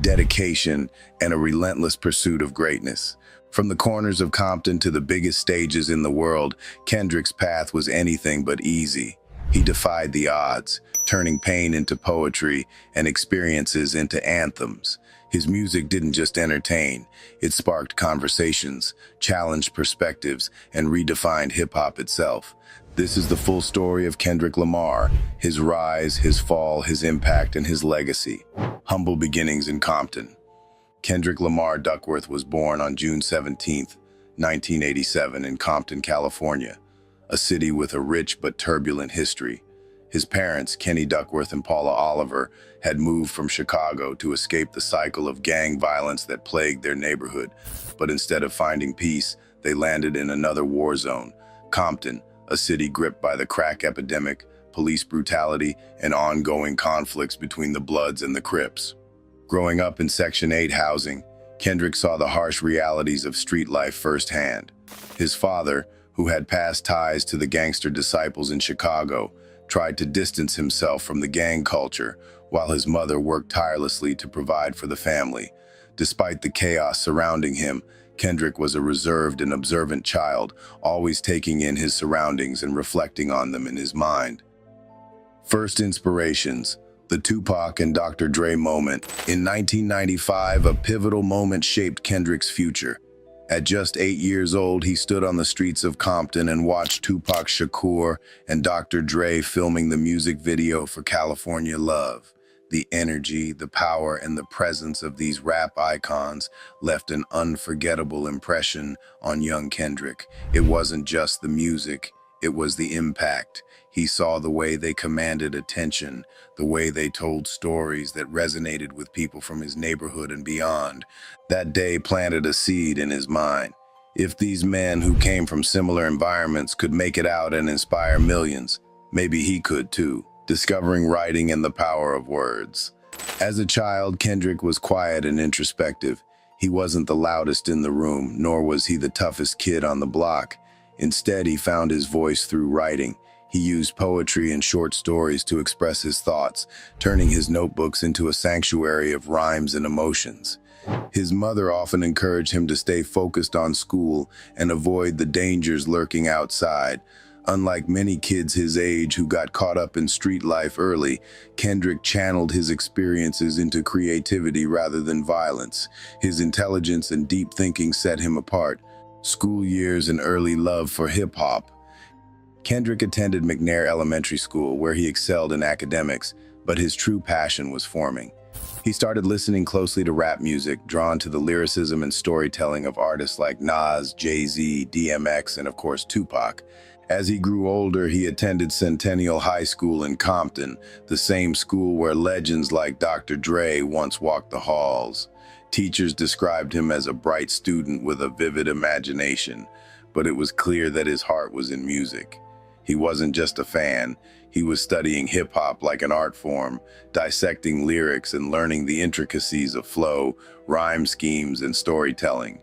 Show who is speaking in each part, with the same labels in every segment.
Speaker 1: dedication, and a relentless pursuit of greatness. From the corners of Compton to the biggest stages in the world, Kendrick's path was anything but easy. He defied the odds, turning pain into poetry and experiences into anthems. His music didn't just entertain, it sparked conversations, challenged perspectives, and redefined hip-hop itself. This is the full story of Kendrick Lamar, his rise, his fall, his impact, and his legacy. Humble beginnings in Compton. Kendrick Lamar Duckworth was born on June 17, 1987 in Compton, California, a city with a rich but turbulent history. His parents, Kenny Duckworth and Paula Oliver, had moved from Chicago to escape the cycle of gang violence that plagued their neighborhood. But instead of finding peace, they landed in another war zone, Compton, a city gripped by the crack epidemic, police brutality, and ongoing conflicts between the Bloods and the Crips. Growing up in Section 8 housing, Kendrick saw the harsh realities of street life firsthand. His father, who had past ties to the gangster disciples in Chicago, tried to distance himself from the gang culture, while his mother worked tirelessly to provide for the family. Despite the chaos surrounding him, Kendrick was a reserved and observant child, always taking in his surroundings and reflecting on them in his mind. First inspirations: the Tupac and Dr. Dre moment. In 1995, a pivotal moment shaped Kendrick's future. At just 8 years old, he stood on the streets of Compton and watched Tupac Shakur and Dr. Dre filming the music video for California Love. The energy, the power, and the presence of these rap icons left an unforgettable impression on young Kendrick. It wasn't just the music, it was the impact. He saw the way they commanded attention, the way they told stories that resonated with people from his neighborhood and beyond. That day planted a seed in his mind. If these men who came from similar environments could make it out and inspire millions, maybe he could too. Discovering writing and the power of words. As a child, Kendrick was quiet and introspective. He wasn't the loudest in the room, nor was he the toughest kid on the block. Instead, he found his voice through writing. He used poetry and short stories to express his thoughts, turning his notebooks into a sanctuary of rhymes and emotions. His mother often encouraged him to stay focused on school and avoid the dangers lurking outside. Unlike many kids his age who got caught up in street life early, Kendrick channeled his experiences into creativity rather than violence. His intelligence and deep thinking set him apart. School years and early love for hip-hop. Kendrick attended McNair Elementary School, where he excelled in academics, but his true passion was forming. He started listening closely to rap music, drawn to the lyricism and storytelling of artists like Nas, Jay-Z, DMX, and of course Tupac. As he grew older, he attended Centennial High School in Compton, the same school where legends like Dr. Dre once walked the halls. Teachers described him as a bright student with a vivid imagination, but it was clear that his heart was in music. He wasn't just a fan, he was studying hip-hop like an art form, dissecting lyrics and learning the intricacies of flow, rhyme schemes, and storytelling.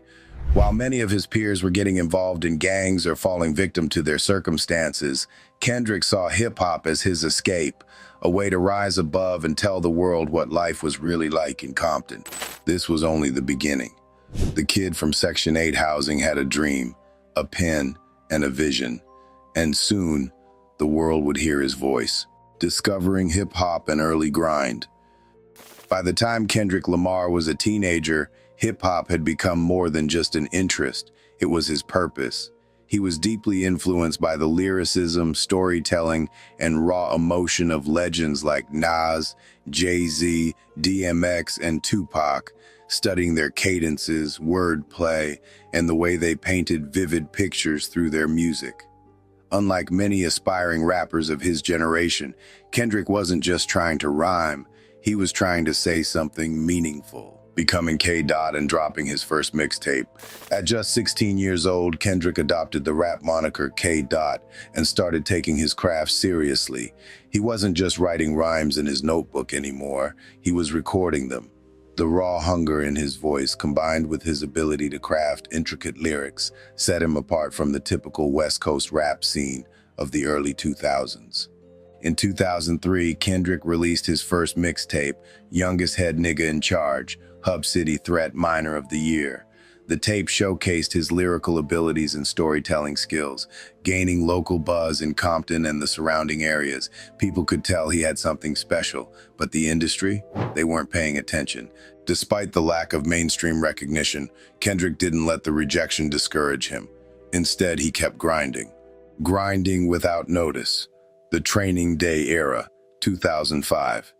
Speaker 1: While many of his peers were getting involved in gangs or falling victim to their circumstances, Kendrick saw hip-hop as his escape, a way to rise above and tell the world what life was really like in Compton. This was only the beginning. The kid from Section 8 housing had a dream, a pen, and a vision. And soon, the world would hear his voice, discovering hip-hop and early grind. By the time Kendrick Lamar was a teenager, hip-hop had become more than just an interest, it was his purpose. He was deeply influenced by the lyricism, storytelling, and raw emotion of legends like Nas, Jay-Z, DMX, and Tupac, studying their cadences, wordplay, and the way they painted vivid pictures through their music. Unlike many aspiring rappers of his generation, Kendrick wasn't just trying to rhyme, he was trying to say something meaningful. Becoming K.Dot and dropping his first mixtape. At just 16 years old, Kendrick adopted the rap moniker K.Dot and started taking his craft seriously. He wasn't just writing rhymes in his notebook anymore, he was recording them. The raw hunger in his voice, combined with his ability to craft intricate lyrics, set him apart from the typical West Coast rap scene of the early 2000s. In 2003, Kendrick released his first mixtape, Youngest Head Nigga in Charge, Hub City Threat Minor of the Year. The tape showcased his lyrical abilities and storytelling skills, gaining local buzz in Compton and the surrounding areas. People could tell he had something special, but the industry, they weren't paying attention. Despite the lack of mainstream recognition, Kendrick didn't let the rejection discourage him. Instead, he kept grinding. Grinding without notice. The Training Day Era, 2005.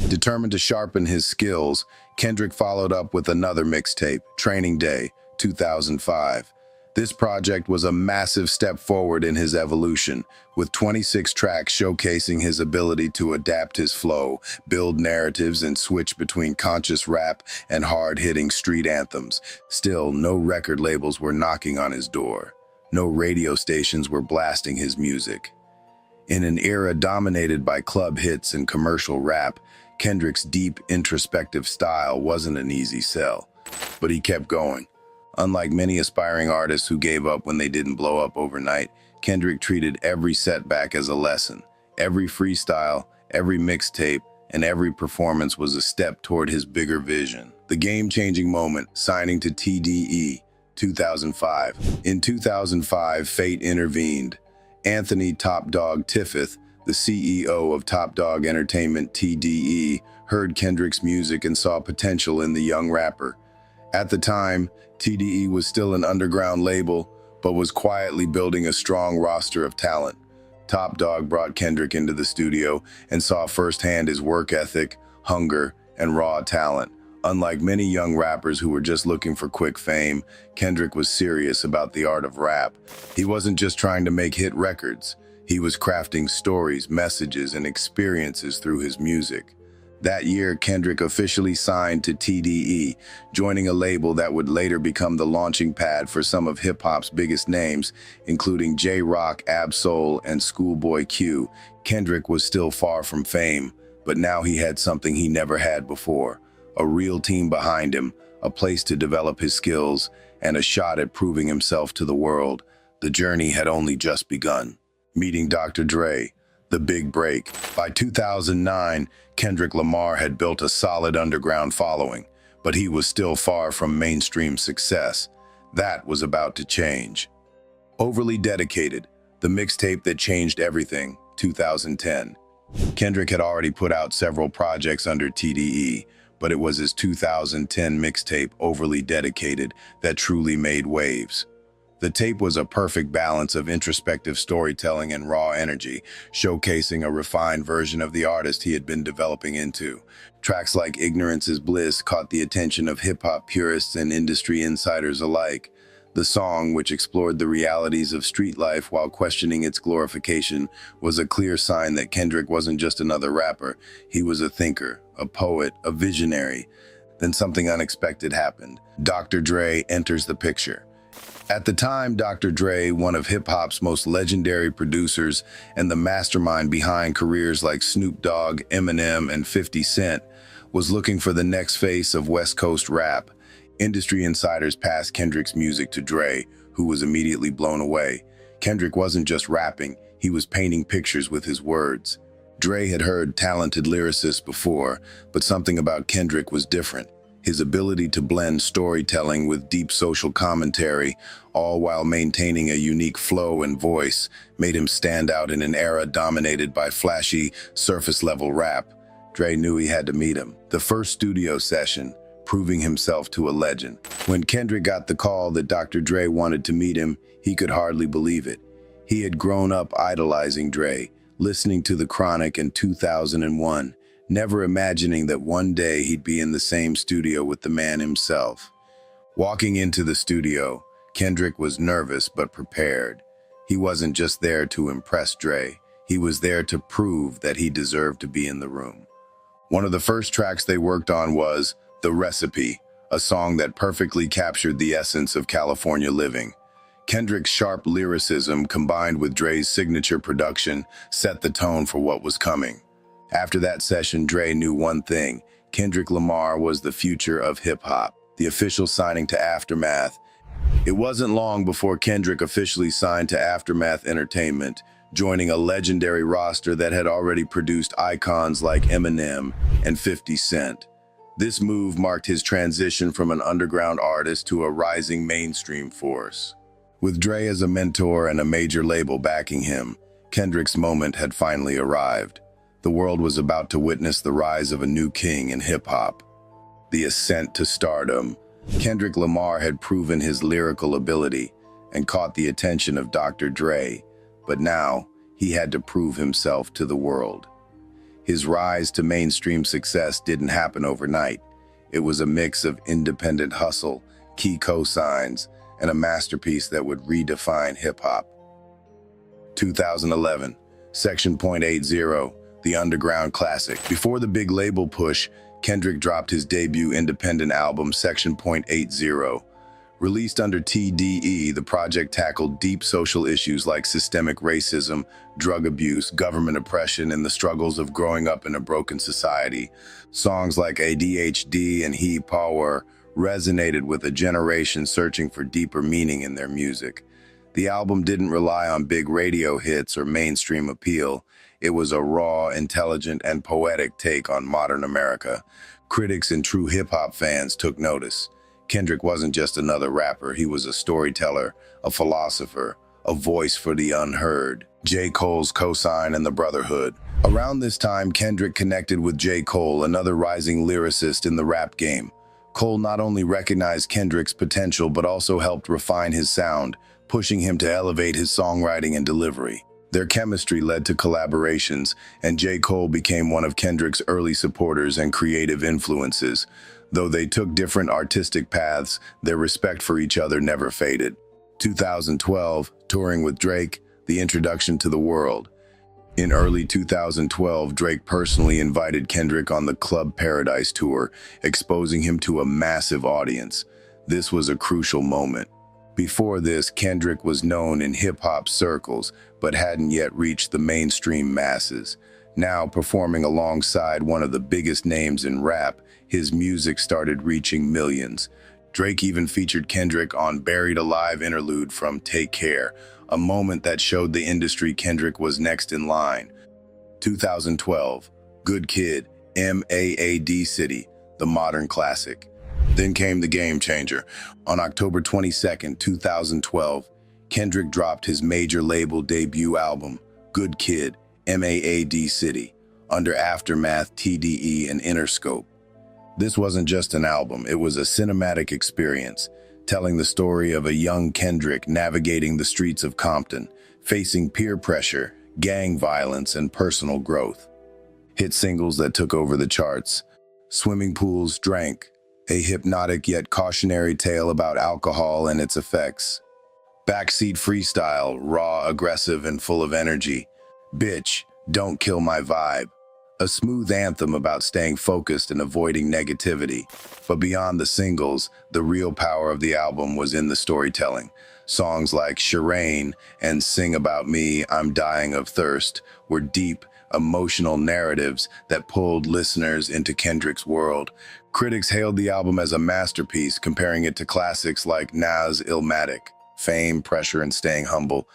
Speaker 1: Determined to sharpen his skills, Kendrick followed up with another mixtape, Training Day, 2005. This project was a massive step forward in his evolution, with 26 tracks showcasing his ability to adapt his flow, build narratives, and switch between conscious rap and hard-hitting street anthems. Still, no record labels were knocking on his door. No radio stations were blasting his music. In an era dominated by club hits and commercial rap, Kendrick's deep, introspective style wasn't an easy sell, but he kept going. Unlike many aspiring artists who gave up when they didn't blow up overnight, Kendrick treated every setback as a lesson. Every freestyle, every mixtape, and every performance was a step toward his bigger vision. The game-changing moment, signing to TDE, 2005. In 2005, fate intervened. Anthony Top Dawg Tiffith, the CEO of Dawg Entertainment TDE, heard Kendrick's music and saw potential in the young rapper. At the time, TDE was still an underground label, but was quietly building a strong roster of talent. Top Dawg brought Kendrick into the studio and saw firsthand his work ethic, hunger, and raw talent. Unlike many young rappers who were just looking for quick fame, Kendrick was serious about the art of rap. He wasn't just trying to make hit records. He was crafting stories, messages, and experiences through his music. That year, Kendrick officially signed to TDE, joining a label that would later become the launching pad for some of hip-hop's biggest names, including J-Rock, Ab-Soul, and Schoolboy Q. Kendrick was still far from fame, but now he had something he never had before. A real team behind him, a place to develop his skills, and a shot at proving himself to the world. The journey had only just begun. Meeting Dr. Dre, the big break. By 2009, Kendrick Lamar had built a solid underground following, but he was still far from mainstream success. That was about to change. Overly Dedicated, the mixtape that changed everything, 2010. Kendrick had already put out several projects under TDE, but it was his 2010 mixtape, Overly Dedicated, that truly made waves. The tape was a perfect balance of introspective storytelling and raw energy, showcasing a refined version of the artist he had been developing into. Tracks like Ignorance is Bliss caught the attention of hip-hop purists and industry insiders alike. The song, which explored the realities of street life while questioning its glorification, was a clear sign that Kendrick wasn't just another rapper. He was a thinker, a poet, a visionary. Then something unexpected happened. Dr. Dre enters the picture. At the time, Dr. Dre, one of hip-hop's most legendary producers and the mastermind behind careers like Snoop Dogg, Eminem, and 50 Cent, was looking for the next face of West Coast rap. Industry insiders passed Kendrick's music to Dre, who was immediately blown away. Kendrick wasn't just rapping, he was painting pictures with his words. Dre had heard talented lyricists before, but something about Kendrick was different. His ability to blend storytelling with deep social commentary, all while maintaining a unique flow and voice, made him stand out in an era dominated by flashy, surface-level rap. Dre knew he had to meet him. The first studio session, proving himself to a legend. When Kendrick got the call that Dr. Dre wanted to meet him, he could hardly believe it. He had grown up idolizing Dre, listening to The Chronic in 2001, never imagining that one day he'd be in the same studio with the man himself. Walking into the studio, Kendrick was nervous but prepared. He wasn't just there to impress Dre, he was there to prove that he deserved to be in the room. One of the first tracks they worked on was The Recipe, a song that perfectly captured the essence of California living. Kendrick's sharp lyricism combined with Dre's signature production set the tone for what was coming. After that session, Dre knew one thing: Kendrick Lamar was the future of hip-hop. The official signing to Aftermath. It wasn't long before Kendrick officially signed to Aftermath Entertainment, joining a legendary roster that had already produced icons like Eminem and 50 Cent. This move marked his transition from an underground artist to a rising mainstream force. With Dre as a mentor and a major label backing him, Kendrick's moment had finally arrived. The world was about to witness the rise of a new king in hip-hop. The ascent to stardom. Kendrick Lamar had proven his lyrical ability and caught the attention of Dr. Dre, but now he had to prove himself to the world. His rise to mainstream success didn't happen overnight. It was a mix of independent hustle, key cosigns, and a masterpiece that would redefine hip-hop. 2011, Section .80, the underground classic. Before the big label push, Kendrick dropped his debut independent album, Section .80. Released under TDE, the project tackled deep social issues like systemic racism, drug abuse, government oppression, and the struggles of growing up in a broken society. Songs like ADHD and He Power resonated with a generation searching for deeper meaning in their music. The album didn't rely on big radio hits or mainstream appeal. It was a raw, intelligent, and poetic take on modern America. Critics and true hip-hop fans took notice. Kendrick wasn't just another rapper, he was a storyteller, a philosopher, a voice for the unheard. J. Cole's cosign and the Brotherhood. Around this time, Kendrick connected with J. Cole, another rising lyricist in the rap game. Cole not only recognized Kendrick's potential, but also helped refine his sound, pushing him to elevate his songwriting and delivery. Their chemistry led to collaborations, and J. Cole became one of Kendrick's early supporters and creative influences. Though they took different artistic paths, their respect for each other never faded. 2012, touring with Drake, the introduction to the world. In early 2012, Drake personally invited Kendrick on the Club Paradise tour, exposing him to a massive audience. This was a crucial moment. Before this, Kendrick was known in hip-hop circles, but hadn't yet reached the mainstream masses. Now, performing alongside one of the biggest names in rap, his music started reaching millions. Drake even featured Kendrick on Buried Alive interlude from Take Care, a moment that showed the industry Kendrick was next in line. 2012, Good Kid, M.A.A.d City, the modern classic. Then came the game changer. On October 22, 2012, Kendrick dropped his major label debut album, Good Kid, M.A.A.d City, under Aftermath, TDE, and Interscope. This wasn't just an album, it was a cinematic experience, telling the story of a young Kendrick navigating the streets of Compton, facing peer pressure, gang violence, and personal growth. Hit singles that took over the charts: Swimming Pools, Drank, a hypnotic yet cautionary tale about alcohol and its effects. Backseat Freestyle, raw, aggressive, and full of energy. Bitch, Don't Kill My Vibe, a smooth anthem about staying focused and avoiding negativity. But beyond the singles, the real power of the album was in the storytelling. Songs like Shireen and Sing About Me, I'm Dying of Thirst were deep, emotional narratives that pulled listeners into Kendrick's world. Critics hailed the album as a masterpiece, comparing it to classics like Nas' Illmatic, Fame, Pressure, and Staying Humble.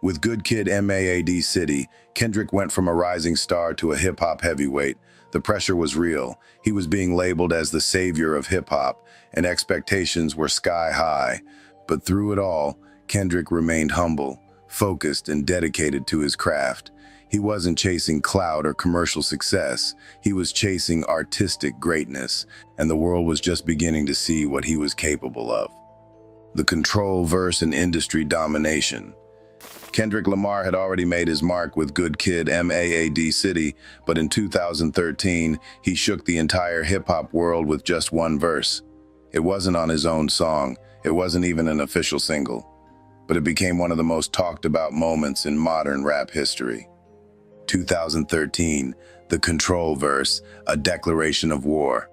Speaker 1: With Good Kid, M.A.A.d City, Kendrick went from a rising star to a hip-hop heavyweight. The pressure was real. He was being labeled as the savior of hip-hop, and expectations were sky high. But through it all, Kendrick remained humble, focused, and dedicated to his craft. He wasn't chasing clout or commercial success. He was chasing artistic greatness, and the world was just beginning to see what he was capable of. The control, verse, and industry domination. Kendrick Lamar had already made his mark with Good Kid, M.A.A.d City, but in 2013, he shook the entire hip-hop world with just one verse. It wasn't on his own song, it wasn't even an official single, but it became one of the most talked about moments in modern rap history. 2013, the control verse, a declaration of war.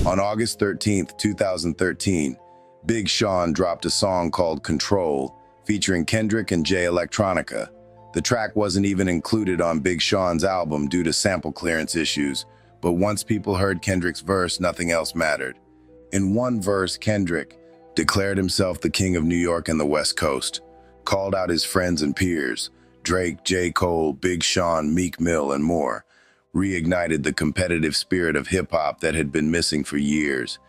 Speaker 1: On August 13, 2013, Big Sean dropped a song called Control, featuring Kendrick and Jay Electronica. The track wasn't even included on Big Sean's album due to sample clearance issues, but once people heard Kendrick's verse, nothing else mattered. In one verse, Kendrick declared himself the king of New York and the West Coast, called out his friends and peers, Drake, J. Cole, Big Sean, Meek Mill, and more. reignited the competitive spirit of hip-hop that had been missing for years.